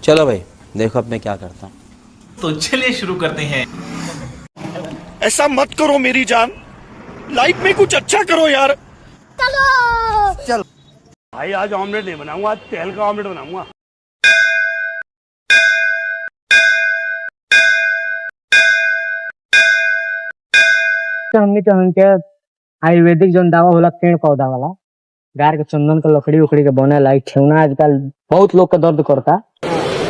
चलो भाई देखो अब मैं क्या करता हूँ। तो चलिए शुरू करते हैं। ऐसा मत करो मेरी जान, लाइफ में कुछ अच्छा करो यार। चलो भाई आज ऑमलेट नहीं बनाऊंगा, आज तेल का ऑमलेट बनाऊंगा। हमने तो हमके आयुर्वेदिक जो दवा होला पेड़ पौधा वाला गार के चंदन के लकड़ी उकड़ी के बने लाई ठेवना आजकल बहुत लोग के दर्द करता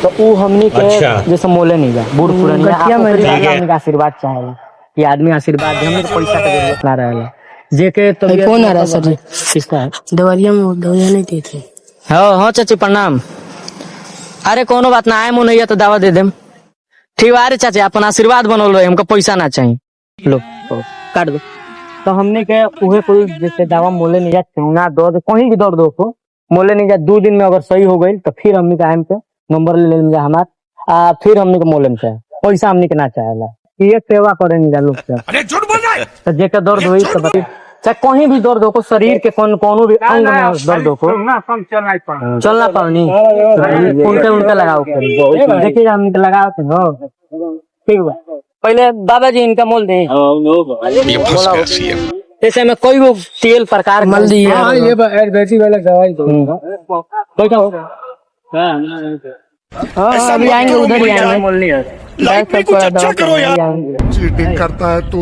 तो वो हमनी के जैसे मोले नहीं जा बूढ़ पुरानिया हमनी का आशीर्वाद चाहेला कि आदमी आशीर्वाद दे, हमनी के पैसा के जरूरत ना रहेला जेके तो कौन आ रहा सर जी? किसका है दवाइयाँ में दवाइयाँ नहीं दी थी। हाँ हाँ चाची प्रणाम। अरे कोनो बात ना आए मुनैया तो दवा दे देम। ठीक है अरे चाची अपन आशीर्वाद बनल रहे, हमको पैसा ना चाहिए। लो काट दो। तो हमने के उहे कोई जैसे दवा मोले नहीं जा ठेवना दर्द कहीं भी दर्द हो मोले नहीं जा 2 दिन में अगर सही हो गई तो फिर हमने का पे नंबर ले लेम जा हमार फिर हमने के मोले में चाहे पैसा हमने के ना चाहेला ये सेवा करे नहीं जा लोग से। अरे झूठ बोल रहा है। तो जेके दर्द हुई तो बता चाहे कहीं भी दर्द हो शरीर के कोनो भी अंग में दर्द हो चलना पानी उनके उनके लगाओ देखिए हमने लगाओ ठीक है। पहले बाबा जी इनका मोल दे जैसे में कोई वो तेल प्रकार मल दी है ये आयुर्वेदिक वाला दवाई दो अभी आएंगे उधर ही आएंगे मोल नहीं है लाइफ में कुछ अच्छा करो यार। चीटिंग करता है तू,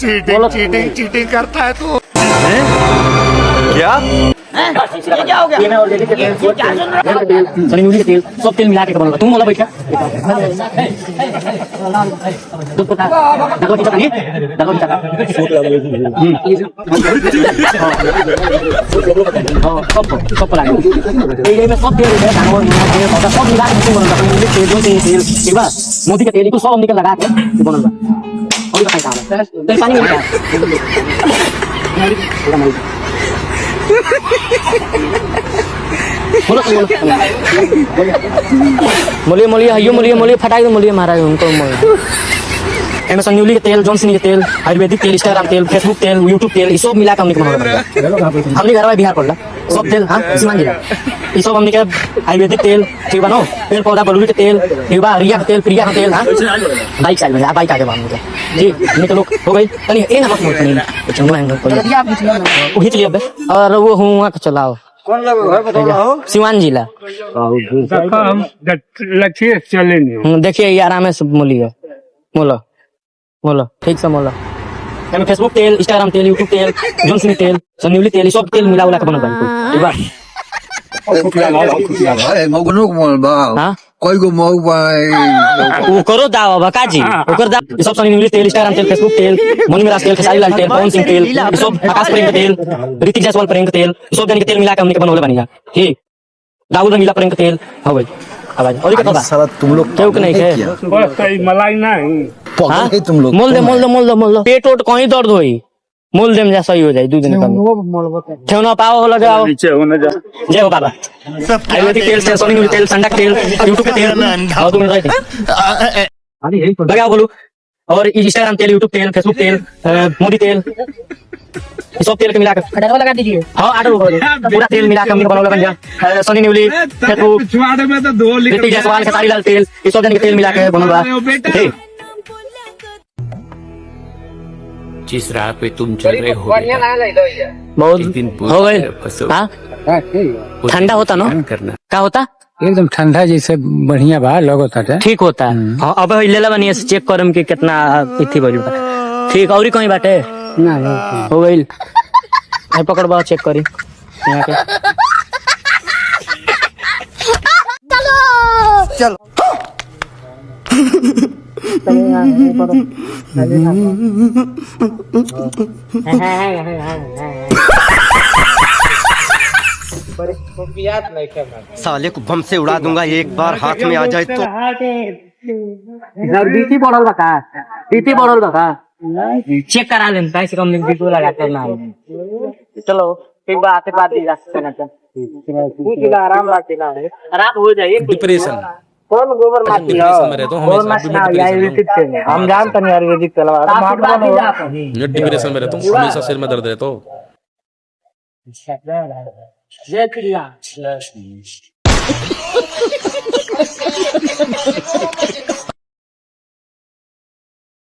चीटिंग करता है तू। क्या क्या हो गया तेल सब तेल मिला के बनवा तुम बोला बैठा मोदी का तेल सब निकल लगा के बनल पानी मोलिए मोलिए हयो मोलिए फटाई दो मोलिए महाराज उनको एमे संयूली के तेल जॉनसन के तेल आयुर्वेदिक तेल इंस्टाग्राम तेल फेसबुक तेल यूट्यूब तेल सब मिला के हमने हमने घर बिहार पड़ला सब तेल हाँ सीमान जिला ये सब हमने आयुर्वेदिक तेल ठीक बनो पेड़ पौधा बलुई के तेल ठीक बा रिया के तेल प्रिया का तेल हाँ बाइक चल रहा बाइक आगे बांध जी नहीं तो लोग हो गई तनी ए ना मत वो खींच लिया और वो हुआ चलाओ कौन लगा सिवान जिला देखिए ये आराम से मोलिए मोलो मोलो ठीक से मोलो फेसबुक तेल इंस्टाग्राम तेल यूट्यूब तेल जॉनसन तेल सन्यूली तेल सब तेल मिला उला के बनल ठीक बा कोई को मऊ वो करो दावा बकाजी ओकर दा सब सन्यूली तेल इंस्टाग्राम तेल फेसबुक तेल मोनिराज तेल खेसारी लाल तेल पवन सिंह तेल सब आकाश प्रेम तेल ऋतिक जायसवाल प्रेम तेल सब जन के तेल मिला के हमने के बनवले बनिया ठीक राहुल रंगीला प्रेम तेल हो गई आवाज और क्या पता साला तुम लोग क्यों नहीं है बस मलाई नहीं पागल है तुम लोग। मोल दे पेट ओट कहीं दर्द होई मोल देम जा सही हो जाए 2 दिन का ठेवना पाओ लगाओ नीचे होने जा जय हो बाबा आयुर्वेदिक तेल से सोनी तेल संडक तेल यूट्यूब के तेल और तुम लगाओ बोलो और इंस्टाग्राम तेल यूट्यूब तेल फेसबुक तेल मोदी तेल सब तेल के मिला के आटा लगा दीजिए हाँ आटा पूरा तेल मिला के हमने बनवला बन जा सोनी न्यूली फेसबुक पिछवाड़े में तो धो लिया ऋतिक जायसवाल खेसारी लाल तेल ये सब जन के तेल मिला के बनवला ठीक जिस राह पे तुम चल रहे हो बहुत दिन हो गए हाँ ठंडा होता ना करना क्या होता एकदम ठंडा जैसे बढ़िया बा लगता है ठीक होता है हाँ अब लेला बनिए से चेक करम कि कितना इथी बड़ी ठीक और कहीं बाटे हो गई पकड़ बा चेक करी यहाँ के चलो साले को बम से उड़ा दूंगा एक बार हाथ में आ जाए तो। बीपी बढ़ल बा का बीपी बढ़ल बा का चेक करा लें कैसे कम बीपी लगा करना चलो एक बार आते बाद दी जा आराम रात हो जाए डिप्रेशन कौन गोबर माटी में रहता हूँ हमेशा हम जानते नहीं आयुर्वेदिक चलवा डिप्रेशन में रहता हूँ हमेशा सिर में दर्द रहता हो